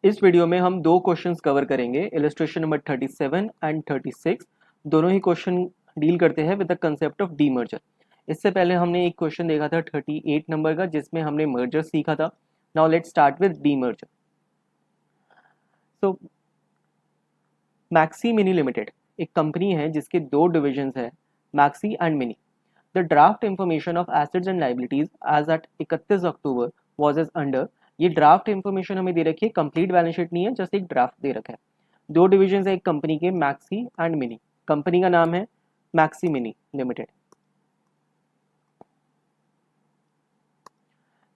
इस वीडियो में हम दो क्वेश्चंस कवर करेंगे, इलस्ट्रेशन नंबर 37 एंड 36। दोनों ही क्वेश्चन डील करते हैं with the concept of demerger. इससे पहले हमने एक क्वेश्चन देखा था 38 नंबर का, जिसमें हमने मर्जर सीखा था। Now let's start with demerger. So maxi mini limited एक कंपनी है जिसके दो डिविजन्स हैं, maxi and mini. The draft information of assets and liabilities as at 31 October was as under. ये ड्राफ्ट इंफॉर्मेशन हमें दे रखी है, कंप्लीट बैलेंस शीट नहीं है, जस्ट एक ड्राफ्ट दे रखा है। दो डिविजन है एक कंपनी के, मैक्सी एंड मिनी। कंपनी का नाम है मैक्सी मिनी लिमिटेड।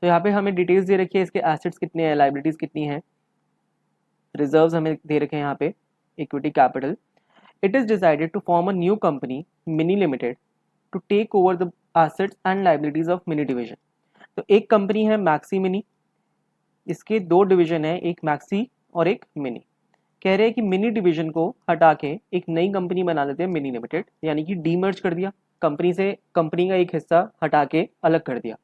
तो यहाँ पे हमें डिटेल्स दे रखी है, इसके एसेट्स कितने हैं, लाइबिलिटीज कितनी है, रिजर्व्स हमें दे रखे हैं यहाँ पे, equity capital. It is decided to form a new company mini limited to take over the assets and liabilities of mini division. तो एक कंपनी है मैक्सी मिनी, इसके दो डिवीजन है, एक मैक्सी और एक मिनी। कह रहे हैं कि मिनी डिवीजन को हटा के एक नई कंपनी बना लेते हैं मिनी लिमिटेड, यानी कि डीमर्ज कर दिया, कंपनी से कंपनी का एक हिस्सा हटा के अलग कर दिया।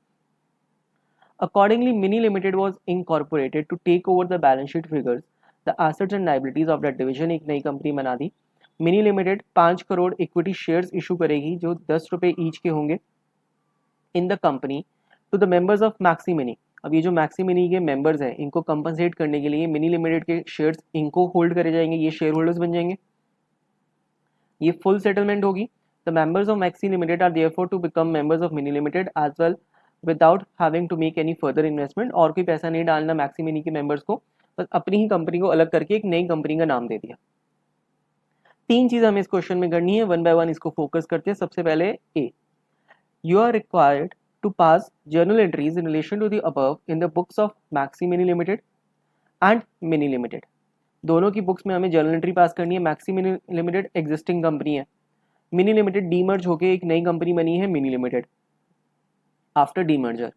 Accordingly mini limited was incorporated to take over the balance sheet figures, the assets and liabilities of that division. एक नई कंपनी बना दी। Mini limited 5 crore equity shares issue करेगी, जो 10 रुपए ईच के होंगे, in the company to the members of maxi mini. अब ये जो मैक्सी मिनी के मेंबर्स हैं, इनको कंपनसेट करने के लिए मिनी लिमिटेड के शेयर्स इनको होल्ड करे जाएंगे, ये शेयर होल्डर्स बन जाएंगे, ये फुल सेटलमेंट होगी। The members of maxi limited are therefore to become members of mini limited as well without having to make any further investment. और कोई पैसा नहीं डालना मैक्सी मिनी के मेंबर्स को, बस अपनी ही कंपनी को अलग करके एक नई कंपनी का नाम दे दिया। तीन चीज हमें इस क्वेश्चन में करनी है, वन बाय वन इसको फोकस करते हैं। सबसे पहले A, you are required to pass journal entries in relation to the above in the books of Maxi Mini Limited and Mini Limited। दोनों की बुक्स में हमें जर्नल एंट्री पास करनी है। Maxi mini limited existing company है, mini limited demerge होके एक नई कंपनी बनी है mini limited after demerger.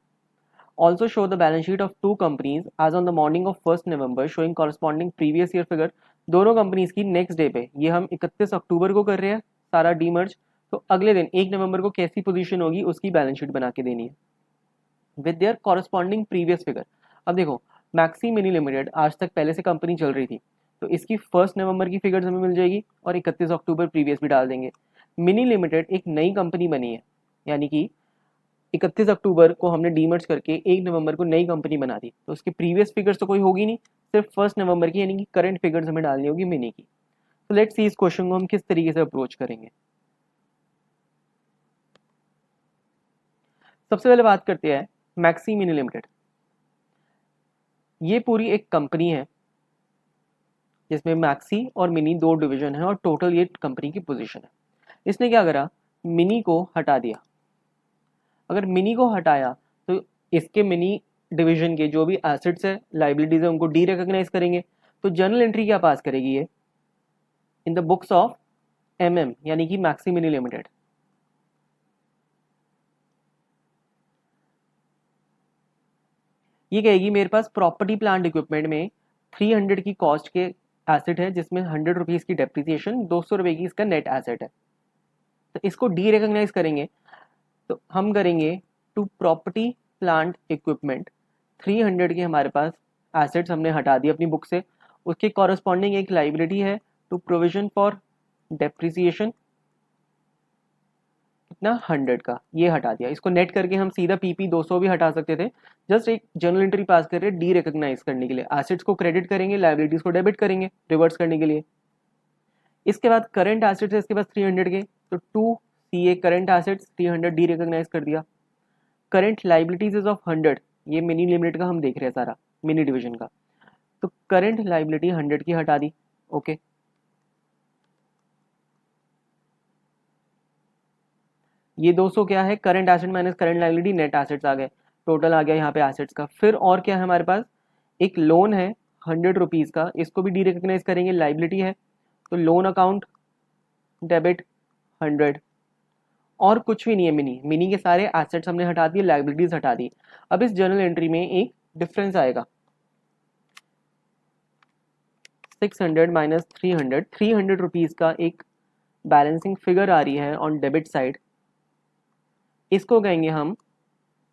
Also show the balance sheet of two companies as on the morning of 1 November showing corresponding previous year figure. दोनों companies की next day पे, ये हम 31 अक्टूबर को कर रहे हैं सारा डीमर्ज, तो अगले दिन 1 नवंबर को कैसी पोजीशन होगी उसकी बैलेंस शीट बना के देनी है with their corresponding previous figure. अब देखो, मैक्सी मिनी लिमिटेड आज तक पहले से कंपनी चल रही थी, तो इसकी 1 नवंबर की फिगर्स हमें मिल जाएगी और 31 अक्टूबर प्रीवियस भी डाल देंगे। मिनी लिमिटेड एक नई कंपनी बनी है, यानी कि 31 अक्टूबर को हमने डीमर्ज करके 1 नवंबर को नई कंपनी बना दी, तो उसकी प्रीवियस फिगर्स तो कोई होगी नहीं, सिर्फ 1 नवंबर की यानी कि करंट फिगर्स हमें डालनी होगी मिनी की। तो लेट्स सी इस क्वेश्चन को हम किस तरीके से अप्रोच करेंगे। सबसे पहले बात करते हैं मैक्सी मिनी लिमिटेड। ये पूरी एक कंपनी है जिसमें मैक्सी और मिनी दो डिवीजन है और टोटल ये कंपनी की पोजीशन है। इसने क्या करा, मिनी को हटा दिया। अगर मिनी को हटाया तो इसके मिनी डिवीजन के जो भी एसेट्स है, लाइबिलिटीज है, उनको डी रिकॉग्नाइज करेंगे। तो जर्नल एंट्री क्या पास करेगी ये in the books of MM, यानी कि मैक्सी मिनी लिमिटेड। ये कहेगी मेरे पास प्रॉपर्टी प्लांट इक्विपमेंट में 300 की कॉस्ट के एसेट है, जिसमें 100 रुपीज की डेप्रिसिएशन, 200 रुपए की इसका नेट एसेट है। तो इसको डी रिकॉग्नाइज करेंगे, तो हम करेंगे टू प्रॉपर्टी प्लांट इक्विपमेंट 300 के हमारे पास एसेट्स हमने हटा दिए अपनी बुक से, उसके कॉरस्पॉन्डिंग एक लाइबिलिटी है टू प्रोविजन फॉर डेप्रिसिएशन, कितना 100 का, ये हटा दिया। इसको नेट करके हम सीधा पीपी 200 भी हटा सकते थे, जस्ट एक जर्नल एंट्री पास कर रहे डी रिकॉग्नाइज करने के लिए। एसेट्स को क्रेडिट करेंगे, लाइबिलिटीज को डेबिट करेंगे रिवर्स करने के लिए। इसके बाद करंट एसेट्स है इसके पास 300 के, तो 2 CA current assets 300 derecognise कर दिया। करंट लाइबिलिटीज इज ऑफ 100, ये मिनी लिमिटेड का हम देख रहे हैं सारा मिनी डिवीजन का, तो करंट लाइबिलिटी 100 की हटा दी। ओके, ये 200 क्या है, current asset minus current liability, net assets आ गए, टोटल आ गया यहाँ पे एसेट्स का। फिर और क्या है हमारे पास, एक लोन है 100 रुपीज का, इसको भी डी रिकॉग्नाइज करेंगे, लाइबिलिटी है, तो लोन अकाउंट डेबिट 100। और कुछ भी नहीं है, मिनी मिनी के सारे एसेट्स हमने हटा दिए, लाइबिलिटीज हटा दी। अब इस जर्नल एंट्री में एक डिफरेंस आएगा, 600 माइनस 300, 300 रुपीज का एक बैलेंसिंग फिगर आ रही है ऑन डेबिट साइड, इसको कहेंगे हम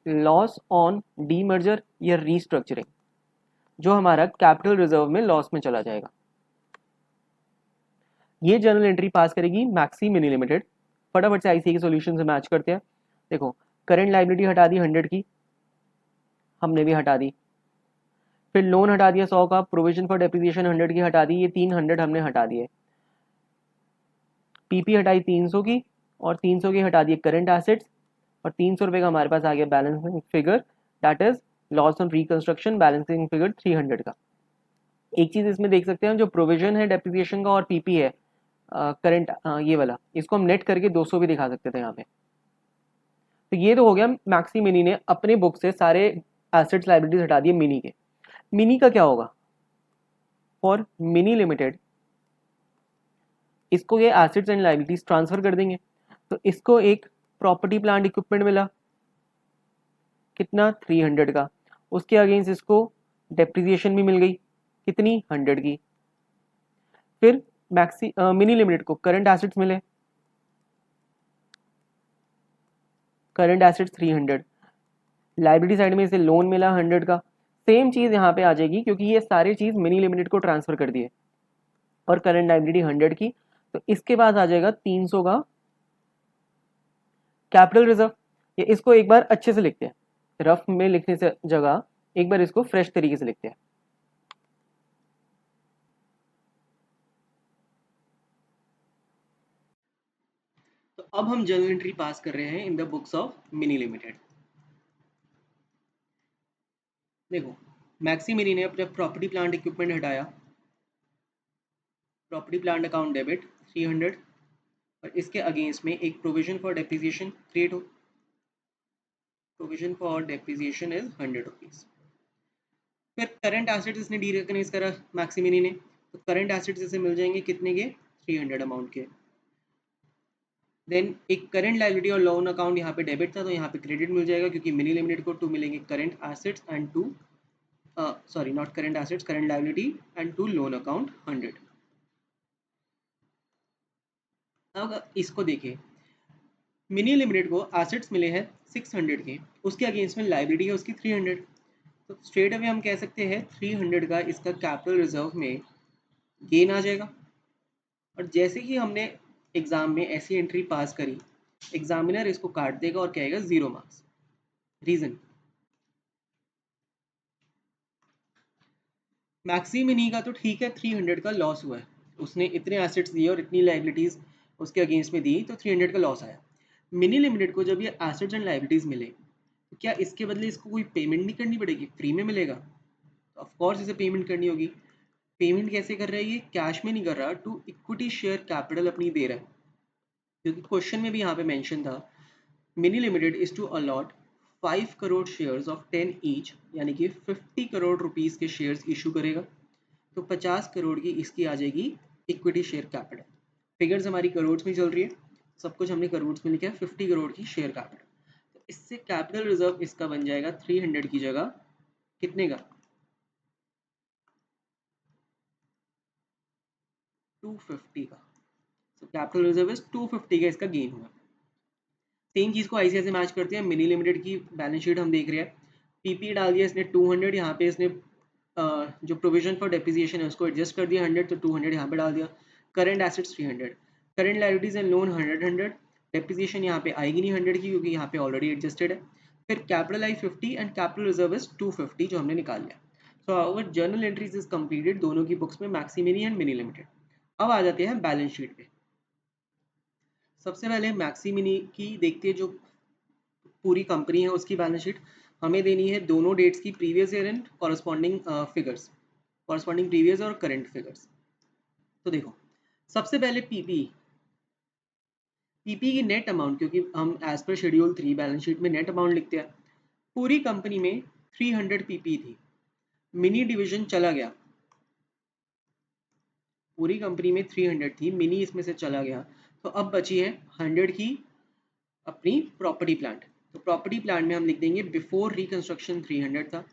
लॉस ऑन डीमर्जर या रीस्ट्रक्चरिंग। जो हमारा कैपिटल रिजर्व में लॉस में चला जाएगा। ये जर्नल एंट्री पास करेगी मैक्सी मिनी लिमिटेड। फटाफट से आईसीए के सॉल्यूशन से मैच करते हैं। देखो, करंट लाइबिलिटी हटा दी 100 की, हमने भी हटा दी। फिर लोन हटा दिया 100 का, प्रोविजन फॉर डेप्रिसिएशन 100 की हटा दी, ये 300 हमने हटा दिए। पीपी हटाई 300 की, और 300 की हटा दिए करंट एसेट्स, और 300 रुपये का हमारे पास आ गया balancing figure, that is loss on reconstruction balancing figure 300 का। एक चीज इसमें देख सकते हैं, जो प्रोविजन है डेप्रिसिएशन का और पीपी है करंट ये वाला, इसको हम नेट करके 200 भी दिखा सकते थे यहाँ पे। तो ये तो हो गया मैक्सी मिनी ने अपने बुक से सारे एसेट्स लाइबिलिटीज हटा दिए मिनी के। मिनी का क्या होगा? फॉर मिनी लिमिटेड इसको ये एसेट्स एंड लाइबिलिटीज ट्रांसफर कर देंगे। तो इसको एक प्रॉपर्टी प्लांट इक्विपमेंट मिला, कितना? 300 का। उसके अगेंस्ट इसको डेप्रिसिएशन भी मिल गई, कितनी? 100 की। फिर मैक्सी मिनी लिमिटेड को करंट एसेट्स मिले, करंट एसेट्स 300, लाइबिलिटी साइड में इसे लोन मिला 100 का। सेम चीज यहाँ पे आ जाएगी, क्योंकि ये सारी चीज मिनी लिमिटेड को ट्रांसफर कर दिए, और करंट लाइबिलिटी 100 की। तो इसके बाद आ जाएगा 300 का कैपिटल रिजर्व। ये इसको एक बार अच्छे से लिखते हैं, रफ में लिखने से जगह एक बार इसको फ्रेश तरीके से लिखते हैं। तो अब हम जर्नल एंट्री पास कर रहे हैं in the books of mini limited. देखो, मैक्सी मिनी ने अपना प्रॉपर्टी प्लांट इक्विपमेंट हटाया, प्रॉपर्टी प्लांट अकाउंट डेबिट 300, और इसके अगेंस्ट में एक प्रोविजन फॉर डेप्रिसिएशन क्रिएट हो, provision for depreciation is 100 rupees. फिर करंट एसेट्स इसने डी रिकॉग्नाइज करा मैक्सी मिनी ने, तो करंट एसेट्स इसे मिल जाएंगे कितने के? 300 अमाउंट के। देन एक करंट लायबिलिटी और लोन अकाउंट यहाँ पे डेबिट था, तो यहाँ पे क्रेडिट मिल जाएगा, क्योंकि मिनी लिमिटेड को 2 मिलेंगे current assets and 2 sorry not current assets, current liability and 2 loan account 100। अब इसको देखें, मिनी लिमिटेड को एसेट्स मिले हैं 600 के, उसके अगेंस्ट में लायबिलिटी है उसकी 300। तो स्ट्रेट अवे हम कह सकते हैं 300 का इसका कैपिटल रिजर्व में गेन आ जाएगा। और जैसे ही हमने एग्जाम में ऐसी एंट्री पास करी, एग्जामिनर इसको काट देगा और कहेगा 0 मार्क्स। रीजन, मैक्सी मिनी का तो ठीक है 300 का लॉस हुआ है, उसने इतने एसेट्स दिए और इतनी लाइबिलिटीज उसके अगेंस्ट में दी, तो 300 का लॉस आया। मिनी लिमिटेड को जब ये एसेट्स एंड लाइबिलिटीज मिले, तो क्या इसके बदले इसको कोई पेमेंट नहीं करनी पड़ेगी? फ्री में मिलेगा, तो ऑफकोर्स इसे पेमेंट करनी होगी। पेमेंट कैसे कर रहा है? ये कैश में नहीं कर रहा, टू इक्विटी शेयर कैपिटल अपनी दे रहा है, क्योंकि क्वेश्चन में भी यहाँ पे मेंशन था mini limited is to allot 5 crore shares of 10 each, यानी कि 50 करोड़ रुपीस के शेयर्स इशू करेगा। तो 50 करोड़ की इसकी आ जाएगी इक्विटी शेयर कैपिटल। फिगर्स हमारी करोड़ में चल रही है, सब कुछ हमने करोड़ में लिखा है। 50 करोड़ की शेयर कैपिटल, तो इससे कैपिटल रिजर्व इसका बन जाएगा 300 की जगह कितने का? 250 का। तो कैपिटल रिजर्व इज 250 का इसका गेन हुआ। सेम चीज को आईसीआई से मैच करते हैं। मिनी लिमिटेड की बैलेंस शीट हम देख रहे हैं, पीपी डाल दिया इसने 200, यहाँ पे इसने जो प्रोविजन फॉर डेप्रिसिएशन है उसको एडजस्ट कर दिया 100, तो 200 यहाँ पे डाल दिया। Current assets 300, current liabilities and loan 100, depreciation यहाँ पे आएगी नहीं 100 की, क्योंकि यहाँ पे ऑलरेडी एडजस्टेड है। फिर capital I 50 and capital reserve is 250 जो हमने निकाल लिया। So our journal entries is completed दोनों की बुक्स में, Maxi Mini and Mini Limited. अब आ जाते हैं बैलेंस शीट पे। सबसे पहले मैक्सी मिनी की देखते हैं, जो पूरी कंपनी है उसकी बैलेंस शीट हमें देनी है, दोनों डेट्स की, previous year and corresponding figures, corresponding previous और करंट फिगर्स। तो देखो, सबसे पहले पीपी, पीपी की नेट अमाउंट, क्योंकि हम एज पर शेड्यूल 3 बैलेंस शीट में नेट अमाउंट लिखते हैं, पूरी कंपनी में 300 पीपी थी, मिनी डिवीजन चला गया, पूरी कंपनी में 300 थी, मिनी इसमें से चला गया, तो अब बची है 100 की अपनी प्रॉपर्टी प्लांट। तो प्रॉपर्टी प्लांट में हम लिख देंगे बिफोर रिकंस्ट्रक्शन 300 था,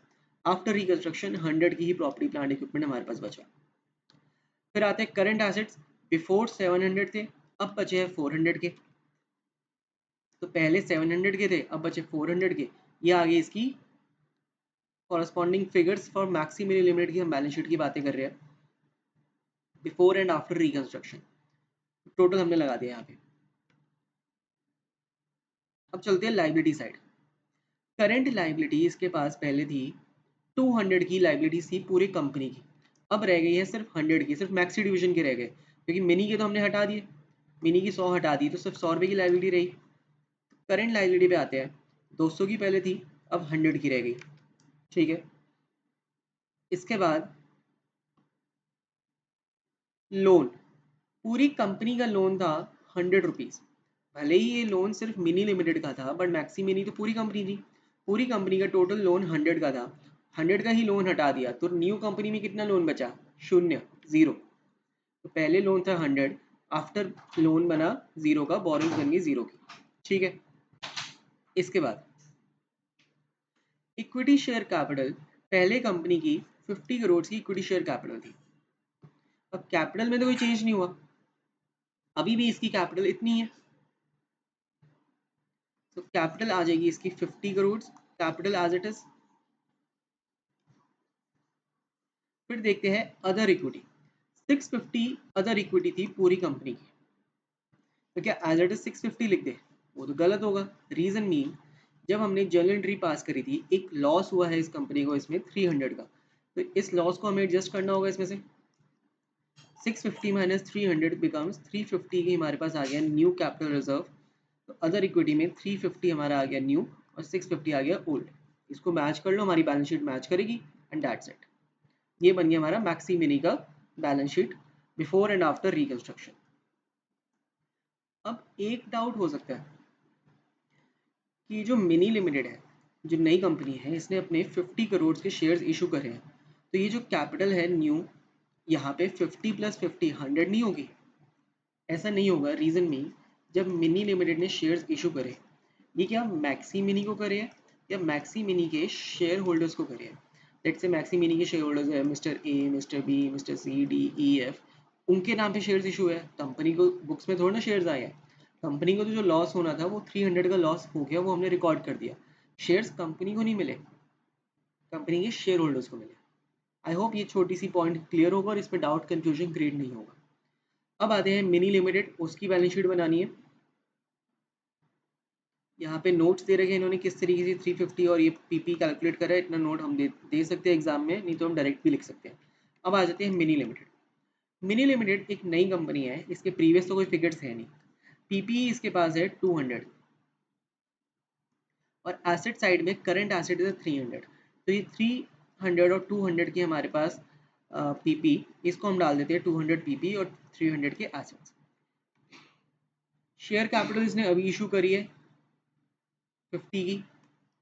आफ्टर रिकंस्ट्रक्शन 100 की ही प्रॉपर्टी प्लांट इक्विपमेंट हमारे पास बचा। फिर आते हैं करंट एसेट्स, बिफोर 700 थे, अब बचे हैं 400 के। तो पहले 700 के थे, अब बचे 400 के, ये आ गई इसकी corresponding figures for maxi mini limited की हम बैलेंस शीट की बातें कर रहे हैं before and after reconstruction. Total हमने लगा दिया यहाँ पे। अब चलते हैं लाइबिलिटी साइड। करंट लाइबिलिटी इसके पास पहले थी 200 की लाइबिलिटीज थी पूरी कंपनी की, अब रह गई है सिर्फ 100 की, सिर्फ मैक्सी डिवीजन के रह गए, क्योंकि मिनी के तो हमने हटा दिए, मिनी की 100 हटा दी तो सिर्फ 100 रुपये की लाइबिलिटी रही। करंट लाइबिलिटी पे आते हैं, 200 की पहले थी, अब 100 की रह गई। ठीक है, इसके बाद लोन, पूरी कंपनी का लोन था 100 रुपीज़। भले ही ये लोन सिर्फ मिनी लिमिटेड का था, बट मैक्सी मिनी तो पूरी कंपनी थी, पूरी कंपनी का टोटल लोन 100 का था, 100 का ही लोन हटा दिया तो न्यू कंपनी में कितना लोन बचा? शून्य, जीरो। तो पहले लोन था 100, आफ्टर लोन बना जीरो का, बोरिंग बन गई जीरो की। ठीक है, इसके बाद इक्विटी शेयर कैपिटल, पहले कंपनी की 50 करोड़ की इक्विटी शेयर कैपिटल थी। अब कैपिटल में तो कोई चेंज नहीं हुआ, अभी भी इसकी कैपिटल इतनी है, तो कैपिटल आ जाएगी इसकी 50 crore, capital as it is. फिर देखते हैं अदर इक्विटी, 650 अदर इक्विटी थी पूरी कंपनी की, तो क्या एज इट इज 650 लिख दे? वो तो गलत होगा। रीजन मीन, जब हमने जर्नल एंट्री पास करी थी एक लॉस हुआ है इस कंपनी को इसमें 300 का, तो इस लॉस को हमें एडजस्ट करना होगा इसमें से। 650 माइनस 300 बिकम्स 350 की हमारे पास आ गया न्यू कैपिटल रिजर्व, तो अदर इक्विटी में 350 हमारा आ गया न्यू और 650 आ गया ओल्ड। इसको मैच कर लो, हमारी बैलेंस शीट मैच करेगी एंड दैट्स इट। ये बन गया हमारा मैक्सी मिनी का balance sheet before and after reconstruction. अब एक डाउट हो सकता है कि जो मिनी लिमिटेड है, जो नई कंपनी है, इसने अपने 50 करोड़ के शेयर्स इशू करे हैं, तो ये जो कैपिटल है न्यू, यहाँ पे 50 प्लस 50 100 नहीं होगी? ऐसा नहीं होगा। रीज़न में, जब मिनी लिमिटेड ने शेयर्स इशू करे, ये क्या मैक्सी मिनी को करे हैं या मैक्सी मिनी के शेयर होल्डर्स को करे हैं? लेट्स से मैक्सी मिनी के शेयर होल्डर्स है mister A, mister B, mister C, D, E, F, उनके नाम पे शेयर्स इशू है, कंपनी को बुक्स में थोड़ा ना शेयर्स आए हैं। कंपनी को तो जो लॉस होना था वो 300 का लॉस हो गया, वो हमने रिकॉर्ड कर दिया। शेयर्स कंपनी को नहीं मिले, कंपनी के शेयर होल्डर्स को मिले। आई होप ये छोटी सी पॉइंट क्लियर होगा और इस पर डाउट कंफ्यूजन क्रिएट नहीं होगा। अब आते हैं मिनी लिमिटेड, उसकी बैलेंस शीट बनानी है। यहाँ पे नोट्स दे रखे हैं इन्होंने किस तरीके से 350 और ये पीपी कैलकुलेट करा है, इतना नोट हम दे सकते हैं एग्जाम में, नहीं तो हम डायरेक्ट भी लिख सकते हैं। अब आ जाते हैं मिनी लिमिटेड। मिनी लिमिटेड एक नई कंपनी है, इसके प्रीवियस तो कोई फिगर्स है नहीं, पीपी इसके पास है 200 और एसेट साइड में करंट एसेट है 300, तो ये 300 और 200 की हमारे पास पीपी, इसको हम डाल देते हैं 200 पीपी और 300 के एसेट्स। शेयर कैपिटल इसने अभी इशू करी है 50 की,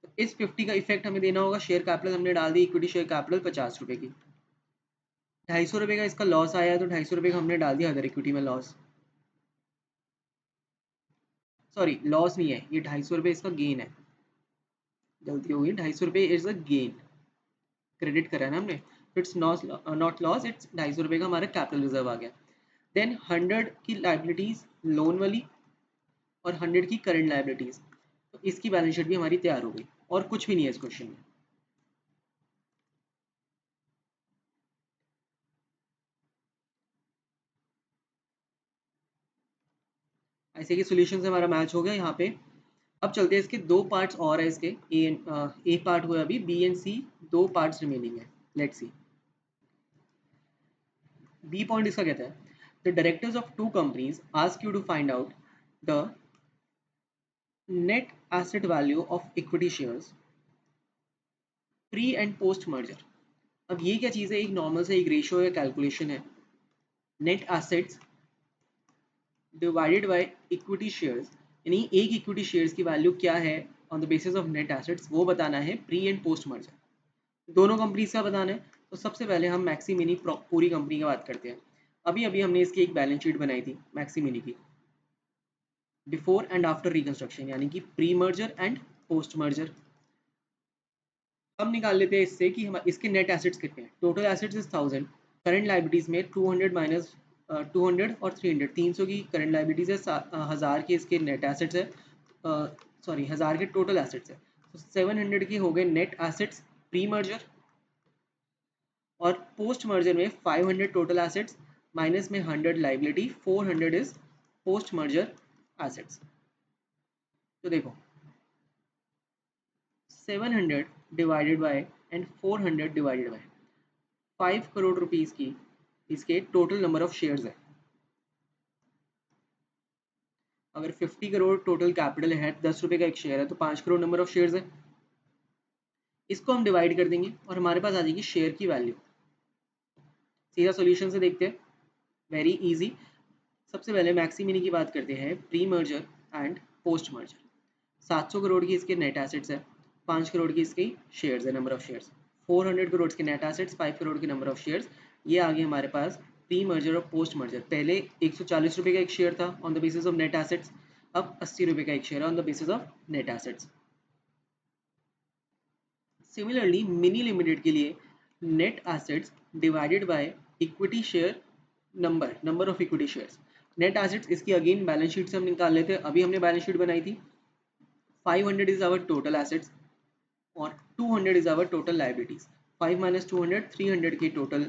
तो इस 50 का इफेक्ट हमें देना होगा। शेयर कैपिटल हमने डाल दी, इक्विटी शेयर कैपिटल 50 रुपए की, 250 रुपये का इसका लॉस आया है, तो 250 रुपये का हमने डाल दिया अदर इक्विटी में लॉस, सॉरी लॉस नहीं है, ये 250 रुपये इसका गेन है, गलती हो गई, 250 रुपये इज अ गेन, क्रेडिट करा है ना हमने, तो इट्स नॉट लॉस, इट्स 250 रुपये का हमारा कैपिटल रिजर्व आ गया। देन 100 की लाइबिलिटीज लोन वाली और 100 की करंट लाइबिलिटीज, तो इसकी बैलेंस शीट भी हमारी तैयार हो गई, और कुछ भी नहीं है इस क्वेश्चन में। ऐसे कि सॉल्यूशन से हमारा मैच हो गया यहाँ पे। अब चलते हैं, इसके दो पार्ट्स और है इसके, ए पार्ट हुआ अभी, बी एंड सी दो पार्ट्स रिमेनिंग है। लेट्स सी, बी पॉइंट इसका कहता है the directors of two companies ask you to find out the net asset value of equity shares pre and post merger. अब ये क्या चीज़ है, एक नॉर्मल से एक रेशियो या कैलकुलेशन है, net assets divided by equity shares, यानी एक इक्विटी शेयर्स की वैल्यू क्या है on the basis of net assets, वो बताना है प्री एंड पोस्ट मर्जर, दोनों कंपनीज का बताना है। तो सबसे पहले हम मैक्सी मिनी पूरी कंपनी की बात करते हैं। अभी अभी हमने इसकी एक बैलेंस शीट बनाई थी मैक्सी मिनी की, बिफोर एंड आफ्टर रिकंस्ट्रक्शन, यानी कि pre merger and post merger. हम निकाल लेते हैं इससे कि हम इसके नेट एसेट्स कितने हैं। Total assets is 1000, current liabilities में 200 माइनस 200 और 300, 300 की करंट लाइबिलिटीज है, 1000 के इसके नेट एसेट्स है, सॉरी 1000 के टोटल एसेट्स है, तो 700 के हो गए नेट एसेट्स प्री मर्जर, और पोस्ट मर्जर में 500 टोटल एसेट्स माइनस में 100 liability, 400 is post merger assets. तो देखो 700 divided by and 400 divided by 5 crore rupees की इसके टोटल नंबर ऑफ शेयर्स है। अगर 50 करोड़ टोटल कैपिटल है, 10 रुपए का एक शेयर है, तो 5 करोड़ नंबर ऑफ शेयर्स है। इसको हम डिवाइड कर देंगे और हमारे पास आ जाएगी शेयर की वैल्यू। सीधा सॉल्यूशन से देखते हैं, वेरी इजी। सबसे पहले मैक्सी मिनी की बात करते हैं, pre merger and post merger. 700 crore की इसके नेट एसेट्स है, 5 करोड़ की इसकी शेयर्स है, नंबर ऑफ शेयर्स। 400 करोड़ के नेट एसेट्स, 5 करोड़ के नंबर ऑफ शेयर्स। ये आ गए हमारे पास प्री मर्जर और पोस्ट मर्जर। पहले 140 रुपये का एक शेयर था on the basis of net assets, अब 80 रुपये का एक शेयर है on the basis of net assets. Similarly mini limited के लिए net assets divided by equity share number of equity shares. Net assets इसकी अगेन बैलेंस शीट से हम निकाल लेते हैं, अभी हमने बैलेंस शीट बनाई थी। 500 इज आवर टोटल एसेट्स और 200 is our total liabilities. 5 minus 200 300 की total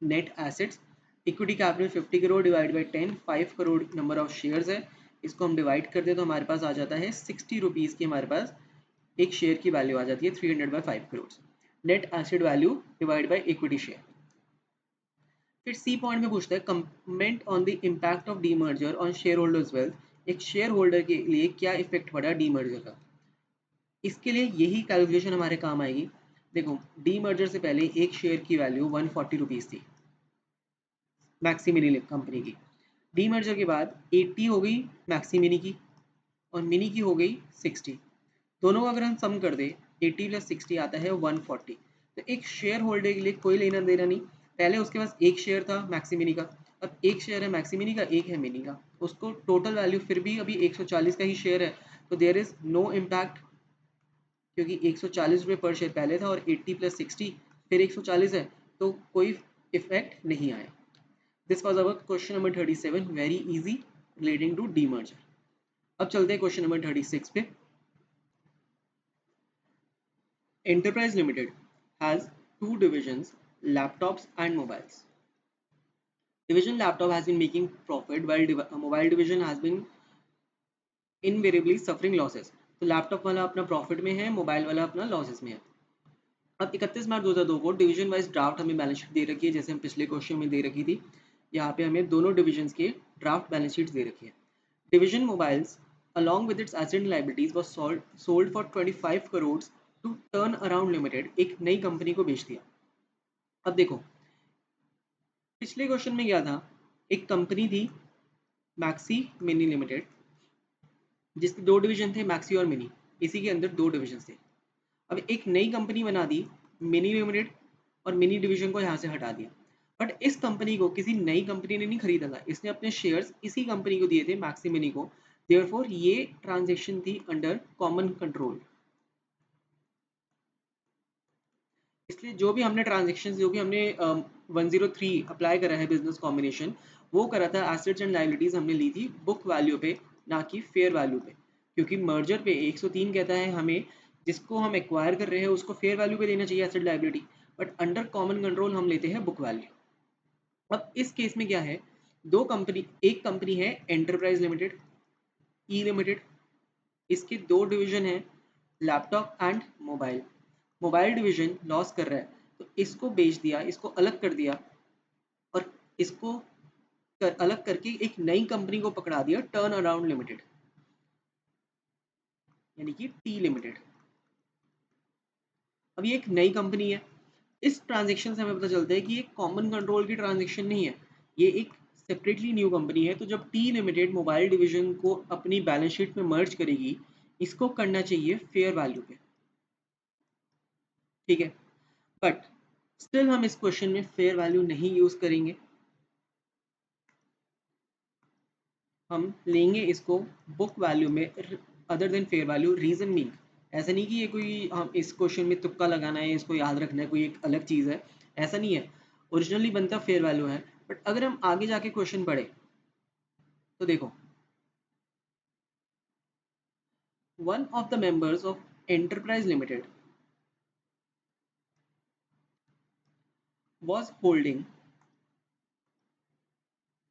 net assets. Equity capital 50 crore divide by 10, 5 crore number of shares है। इसको हम डिवाइड कर दे तो हमारे पास आ जाता है 60 रुपीज़ की, हमारे पास एक शेयर की वैल्यू आ जाती है 300 by 5 crore. Net asset value divide by equity share. फिर सी पॉइंट में पूछता है comment on the impact of demerger on share holders wealth. एक शेयर होल्डर के लिए क्या इफेक्ट पड़ा डीमर्जर का, इसके लिए यही कैलकुलेशन हमारे काम आएगी। देखो डीमर्जर से पहले एक शेयर की वैल्यू 140 रुपीज़ थी मैक्सी मिनी कंपनी की। डीमर्जर के बाद 80 हो गई मैक्सी मिनी की और मिनी की हो गई 60। दोनों का अगर हम सम कर दे 80 प्लस 60 आता है 140। तो एक शेयर होल्डर के लिए कोई लेना देना नहीं। पहले उसके पास एक शेयर था मैक्सी मिनी का, अब एक शेयर है मैक्सी मिनी का, एक है मिनी का। उसको टोटल वैल्यू फिर भी अभी 140 का ही शेयर है, तो देयर इज नो इम्पैक्ट, क्योंकि 140 रुपये पर शेयर पहले था और 80 प्लस 60 फिर 140 है, तो कोई इफेक्ट नहीं आया। This was our question number 37, very easy relating to demerger. अब चलते हैं क्वेश्चन नंबर 36 पे। Enterprise Limited has two divisions, laptops and mobiles. Division laptop has been making profit while mobile division has been invariably suffering losses. तो laptop वाला अपना profit में है, mobile वाला अपना लॉसेस में है। अब 31 मार्च 2002 को डिवीजन वाइज ड्राफ्ट हमें बैलेंस शीट दे रखी है, जैसे हम पिछले क्वेश्चन में दे रखी थी। यहाँ पे हमें दोनों डिविजन्स के ड्राफ्ट बैलेंस शीट दे रखी है। Division mobiles along with its asset and liabilities was sold for 25 crores to turn around limited, एक नई कंपनी को बेच दिया। अब देखो पिछले क्वेश्चन में क्या था, एक कंपनी थी मैक्सी मिनी लिमिटेड जिसके दो डिवीजन थे मैक्सी और मिनी, इसी के अंदर दो डिवीजन थे। अब एक नई कंपनी बना दी मिनी लिमिटेड और मिनी डिवीजन को यहाँ से हटा दिया। बट इस कंपनी को किसी नई कंपनी ने नहीं खरीदा था, इसने अपने शेयर्स इसी कंपनी को दिए थे मैक्सी मिनी को। देयरफॉर ये ट्रांजेक्शन थी अंडर कॉमन कंट्रोल। इसलिए जो भी हमने ट्रांजेक्शन, जो भी हमने 103 अप्लाई करा है बिजनेस कॉम्बिनेशन, वो करा था एसेट्स एंड लाइबिलिटीज हमने ली थी बुक वैल्यू पे, ना कि फेयर वैल्यू पे। क्योंकि मर्जर पे 103 कहता है हमें जिसको हम एक्वायर कर रहे हैं उसको फेयर वैल्यू पे देना चाहिए asset liability, but under common control हम लेते हैं बुक वैल्यू। अब इस केस में क्या है, दो कंपनी, एक कंपनी है एंटरप्राइज लिमिटेड ई लिमिटेड, इसके दो डिवीजन है laptop and mobile. Mobile division loss कर रहा है तो इसको बेच दिया, इसको अलग कर दिया और इसको अलग करके एक नई कंपनी को पकड़ा दिया टर्न अराउंड लिमिटेड, यानी कि टी लिमिटेड। अब ये एक नई कंपनी है। इस ट्रांजेक्शन से हमें पता चलता है कि ये कॉमन कंट्रोल की ट्रांजेक्शन नहीं है, ये एक सेपरेटली न्यू कंपनी है। तो जब टी लिमिटेड मोबाइल डिवीजन को अपनी बैलेंस शीट में मर्ज करेगी, इसको करना चाहिए फेयर वैल्यू पे, ठीक है। बट स्टिल हम इस क्वेश्चन में फेयर वैल्यू नहीं यूज करेंगे, हम लेंगे इसको बुक वैल्यू में other than fair value. Reason mean ऐसा नहीं कि ये कोई हम इस क्वेश्चन में तुक्का लगाना है, इसको याद रखना है, कोई एक अलग चीज़ है, ऐसा नहीं है। ओरिजिनली बनता फेयर वैल्यू है, बट अगर हम आगे जाके क्वेश्चन पढ़े तो देखो one of the members of Enterprise limited was holding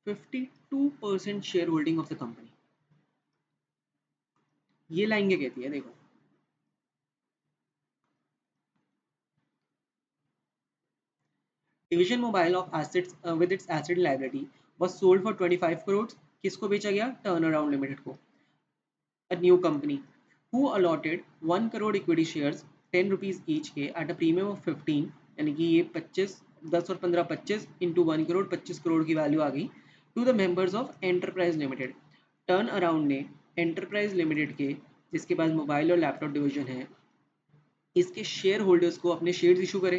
52% share holding of the company. ये लाइन क्या कहती है देखो, division mobile of assets with its asset liability was sold for 25 crore. किसको बेचा गया? टर्न अराउंड लिमिटेड को, a new company who allotted 1 crore equity shares 10 rupees each के at a premium of 15, यानी कि ये 25, 10 और 15 25 इंटू 1 करोड़ 25 करोड़ की वैल्यू आ गई to the members of Enterprise Limited. Turn Around ने एंटरप्राइज लिमिटेड के, जिसके पास मोबाइल और लैपटॉप डिवीजन है, इसके शेयर होल्डर्स को अपने शेयर्स इशू करे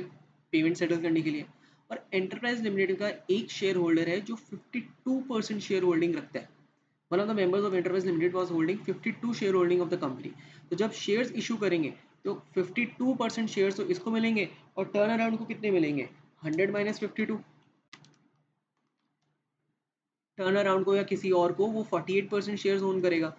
पेमेंट सेटल करने के लिए। और एंटरप्राइज लिमिटेड का एक शेयर होल्डर है जो 52% शेयर होल्डिंग रखता है। One of the members of Enterprise limited was holding 52 share holding of the company. तो जब शेयर्स इशू करेंगे तो 52% शेयर्स तो इसको मिलेंगे और टर्न अराउंड को कितने मिलेंगे? 100 माइनस 52। टर्न अराउंड को या किसी और को वो 48% शेयर्स ओन करेगा।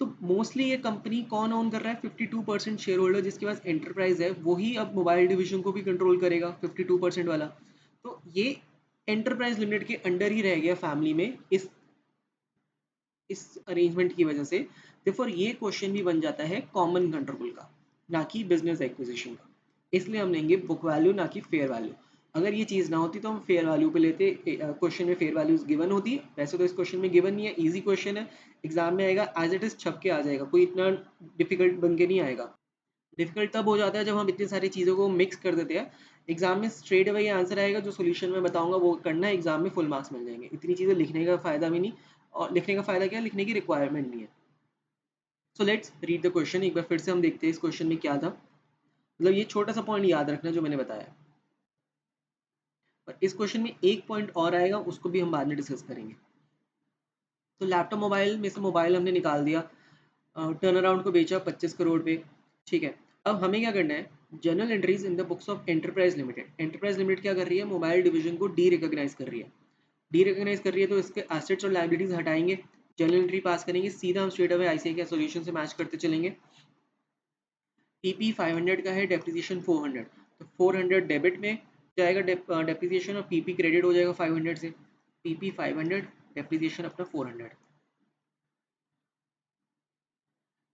तो मोस्टली ये कंपनी कौन ओन कर रहा है? 52% शेयर होल्डर जिसके पास एंटरप्राइज है वही अब मोबाइल डिवीजन को भी कंट्रोल करेगा, 52% वाला। तो ये एंटरप्राइज लिमिटेड के अंडर ही रह गया फैमिली में इस अरेंजमेंट की वजह से। देखो ये क्वेश्चन भी बन जाता है कॉमन कंट्रोल का, ना कि बिजनेस एक्विजिशन का। इसलिए हम लेंगे बुक वैल्यू ना कि फेयर वैल्यू। अगर ये चीज़ ना होती तो हम फेयर वैल्यू पे लेते, क्वेश्चन में फेयर वैल्यूज गिवन होती है। वैसे तो इस क्वेश्चन में गिवन नहीं है, इजी क्वेश्चन है, एग्जाम में आएगा एज इट इज छप के आ जाएगा, कोई इतना डिफिकल्ट बन के नहीं आएगा। डिफिकल्ट तब हो जाता है जब हम इतनी सारी चीज़ों को मिक्स कर देते हैं। एग्जाम में स्ट्रेट अवे आंसर आएगा, जो सोल्यूशन में बताऊंगा वो करना है, एग्जाम में फुल मार्क्स मिल जाएंगे। इतनी चीज़ें लिखने का फायदा भी नहीं, और लिखने का फायदा क्या, लिखने की रिक्वायरमेंट नहीं है। So let's read the question. एक बार फिर से हम देखते हैं इस क्वेश्चन में क्या था। मतलब ये छोटा सा पॉइंट याद रखना जो मैंने बताया, और इस क्वेश्चन में एक पॉइंट और आएगा, उसको भी हम बाद में डिस्कस करेंगे। तो लैपटॉप मोबाइल में से मोबाइल हमने निकाल दिया, टर्न अराउंड को बेचा 25 करोड़ पे, ठीक है। अब हमें क्या करना है? General entries in the books of Enterprise limited. Enterprise limited क्या कर रही है? मोबाइल डिवीजन को डी रिकॉग्नाइज कर रही है। डी रिकॉग्नाइज कर रही है तो इसके एसेट्स और लाइबिलिटीज हटाएंगे, जनरल एंट्री पास करेंगे, सीधा हम स्ट्रेट अवे आईसीआई के सॉल्यूशन से मैच करते चलेंगे। पीपी 500 का है, डेप्रिसिएशन 400, तो 400 डेबिट में जाएगा डेप्रिसिएशन, और पीपी क्रेडिट हो जाएगा 500 से। पीपी 500, डेप्रिसिएशन अपना 400।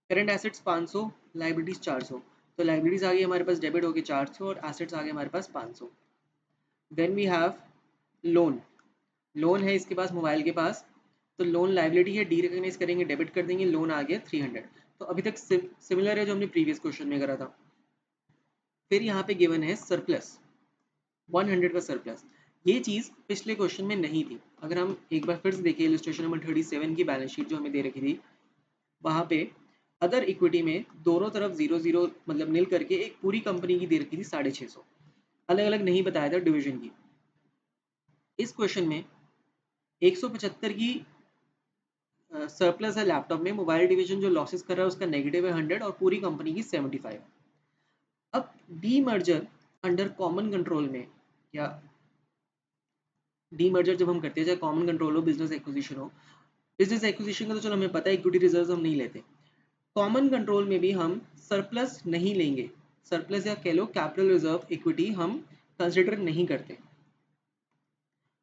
Current assets 500, liabilities 400। तो लाइबिलिटीज आ गई हमारे पास डेबिट होके 400 और एसेट्स आ गए हमारे पास 500। Then we have loan. Loan है इसके पास, मोबाइल के पास, तो लोन लाइबिलिटी है, डी रिकॉग्नाइज करेंगे, डेबिट कर देंगे, लोन आ गया 300। तो अभी तक सिमिलर है जो हमने प्रीवियस क्वेश्चन में करा था। फिर यहाँ पे गिवन है सरप्लस, 100 का सरप्लस। ये चीज़ पिछले क्वेश्चन में नहीं थी। अगर हम एक बार फिर से देखिए इलस्ट्रेशन नंबर 37 की बैलेंस शीट जो हमें दे रखी थी, वहाँ पे अदर इक्विटी में दोनों तरफ 0 0 मतलब नील करके एक पूरी कंपनी की दे रखी थी 650, अलग अलग नहीं बताया था डिवीजन की। इस क्वेश्चन में 175 की सरप्लस है लैपटॉप में, मोबाइल डिवीजन जो लॉसेस कर रहा है उसका नेगेटिव है 100 और पूरी कंपनी की 75। अब D merger under common control में, या डी मर्जर जब हम करते हैं, चाहे कॉमन कंट्रोल हो, बिजनेस एक्विजिशन हो, बिजनेस एक्विजिशन का तो चलो हमें पता है, इक्विटी रिजर्व हम नहीं लेते। कॉमन कंट्रोल में भी हम सरप्लस नहीं लेंगे, सरप्लस या कह लो कैपिटल रिजर्व इक्विटी हम कंसिडर नहीं करते।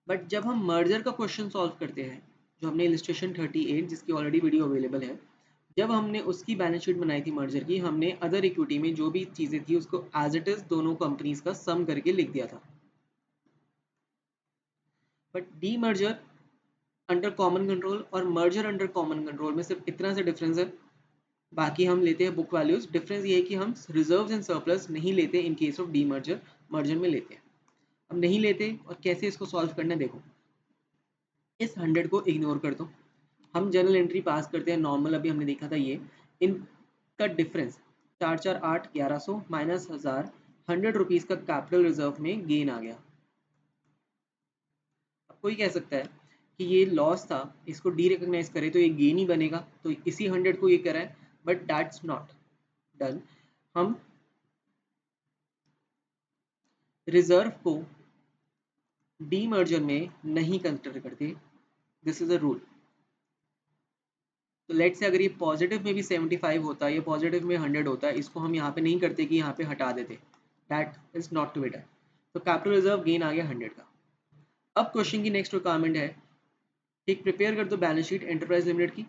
बट जब हम मर्जर का क्वेश्चन सॉल्व करते हैं, जो हमने इलस्ट्रेशन 38 जिसकी ऑलरेडी वीडियो अवेलेबल है, जब हमने उसकी बैलेंस शीट बनाई थी मर्जर की, हमने अदर इक्विटी में जो भी चीज़ें थी उसको एज इट इज दोनों कंपनीज का सम करके लिख दिया था। But D merger under common control और मर्जर अंडर कॉमन कंट्रोल में सिर्फ इतना सा डिफरेंस है, बाकी हम लेते हैं बुक वैल्यूज। डिफरेंस ये है कि हम रिजर्व्स एंड सरप्लस नहीं लेते in case of D merger, merger में लेते हैं। हम नहीं लेते, और कैसे इसको सॉल्व करना है देखो, इस 100 को इग्नोर कर दो, हम जनरल एंट्री पास करते हैं नॉर्मल, अभी हमने देखा था ये, इनका डिफरेंस 4 4 8 1100 माइनस 1000, 100 रुपीज़ का कैपिटल रिजर्व में गेन आ गया। अब कोई कह सकता है कि ये लॉस था, इसको डी रिकॉग्नाइज करें तो ये गेन ही बनेगा, तो इसी 100 को ये करा है, बट दैट्स नॉट डन। हम रिजर्व को डी मर्जर में नहीं कंसिडर करते, दिस इज अ रूल। तो लेट से अगर ये पॉजिटिव में भी 75 होता है या पॉजिटिव में 100 होता है, इसको हम यहाँ पे नहीं करते कि यहाँ पे हटा देते, that is not to be done. तो कैपिटल रिजर्व गेन आ गया 100 का। अब क्वेश्चन की नेक्स्ट रिक्वायरमेंट है, एक प्रिपेयर कर दो बैलेंस शीट एंटरप्राइज लिमिटेड की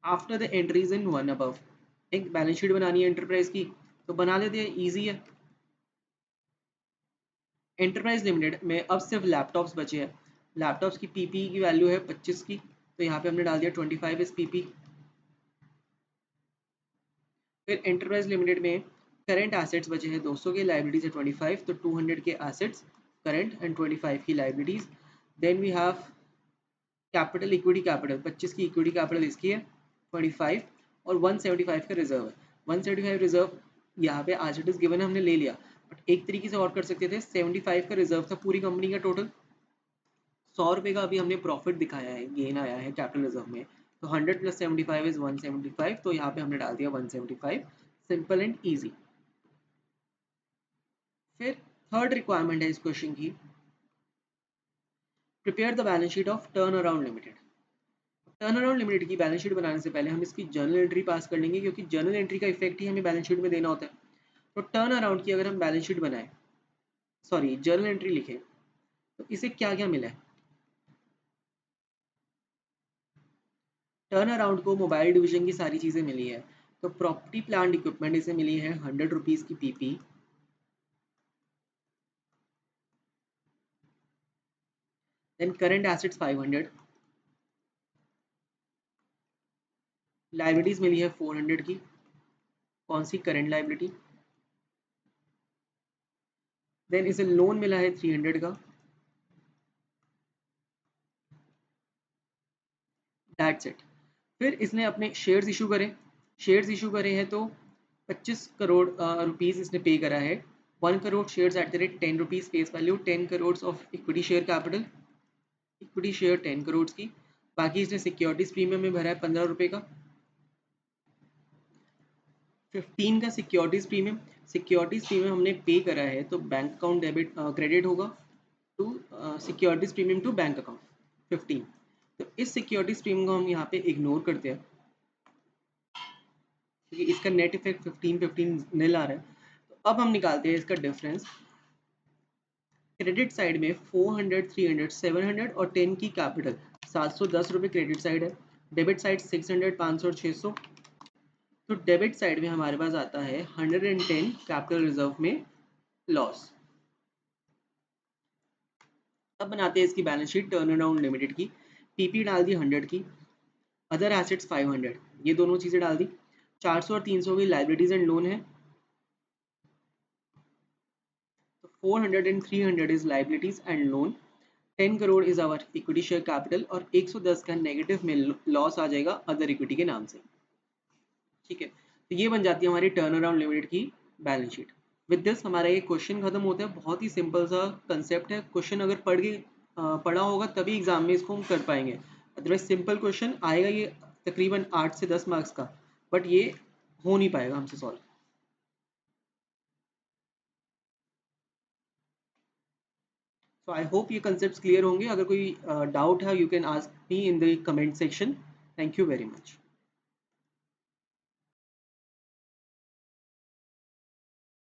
after the entries in one above. एक बैलेंस शीट बनानी है एंटरप्राइज की, तो बना लेते हैं, इजी है। एंटरप्राइज लिमिटेड में अब सिर्फ लैपटॉप्स बचे हैं। लैपटॉप्स की पीपी की वैल्यू है 25 की, तो यहाँ पे हमने डाल दिया 25 इज पीपी। फिर एंटरप्राइज लिमिटेड में करंट एसेट्स बचे हैं 200 के, लाइबिलिटीज है 25, तो 200 के एसेट्स करंट एंड 25 की liabilities. Then we have capital, equity capital 25 की इक्विटी कैपिटल इसकी है 25, और 175 का रिजर्व है। 175 रिजर्व यहाँ पे आज इट इज गिवन है, हमने ले लिया, बट एक तरीके से और कर सकते थे। 75 का रिजर्व था पूरी कंपनी का टोटल, 100 रुपये का अभी हमने प्रॉफिट दिखाया है, गेन आया है कैपिटल रिजर्व में, तो 100 प्लस 75 इज 175, तो यहाँ पे हमने डाल दिया 175, सिंपल एंड ईजी। फिर थर्ड रिक्वायरमेंट है इस क्वेश्चन की, prepare the balance sheet of turn around limited. Turn around limited की बैलेंस शीट बनाने से पहले हम इसकी जर्नल एंट्री पास कर लेंगे, क्योंकि जर्नल एंट्री का इफेक्ट ही हमें बैलेंस शीट में देना होता है। तो टर्न अराउंड की अगर हम बैलेंस शीट बनाए, सॉरी जर्नल एंट्री लिखें, तो इसे क्या क्या मिला है। टर्न अराउंड को मोबाइल डिवीजन की सारी चीज़ें मिली है, तो प्रॉपर्टी प्लांट इक्विपमेंट इसे मिली है 100 रुपीज़ की PP. Then current assets 500, liabilities मिली है 400 की, कौन सी, करंट लाइबिलिटी। देन इसे लोन मिला है 300 का, दैट्स इट। फिर इसने अपने शेयर्स इशू करे, शेयर्स इशू करे हैं तो 25 करोड़ रुपीज़ इसने पे करा है। 1 crore shares at the rate 10 rupees face value, 10 crore of equity share capital, equity share 10 crore की। बाकी इसने सिक्योरिटीज प्रीमियम में भरा है 15 रुपये का। 15 का सिक्योरिटीज प्रीमियम, सिक्योरिटीज प्रीमियम हमने पे करा है, तो बैंक अकाउंट डेबिट क्रेडिट होगा to securities premium to bank account 15। तो इस सिक्योरिटीज प्रीमियम को हम यहाँ पे इग्नोर करते हैं, क्योंकि इसका नेट इफेक्ट 15 नील आ रहा है। तो अब हम निकालते हैं इसका डिफरेंस। क्रेडिट साइड में 400, 300, 700 और 10 की कैपिटल, 710 रुपये क्रेडिट साइड है। डेबिट साइड 600, 500 और 600। तो डेबिट साइड में हमारे पास आता है 110 कैपिटल रिजर्व में लॉस। अब बनाते हैं इसकी balance sheet turn around limited की। पीपी डाल दी 100 की, अदर एसेट्स 500, ये दोनों चीज़ें डाल दी। 400 और 300 की लाइबिलिटीज एंड लोन है, तो 400 and 300 is liabilities and loan. 10 crore is our equity share capital, और 110 का नेगेटिव में लॉस आ जाएगा अदर इक्विटी के नाम से। ठीक है, तो ये बन जाती है हमारी टर्न अराउंड लिमिटेड की बैलेंस शीट। विद दिस हमारा ये क्वेश्चन खत्म होता है। बहुत ही सिंपल सा कंसेप्ट है, क्वेश्चन अगर पढ़ा होगा तभी एग्जाम में इसको हम कर पाएंगे, अदरवाइज सिंपल क्वेश्चन आएगा ये तकरीबन 8 से 10 मार्क्स का, बट ये हो नहीं पाएगा हमसे सॉल्व। सो आई होप ये कंसेप्ट क्लियर होंगे। अगर कोई डाउट है, you can ask me in the comment section. Thank you very much.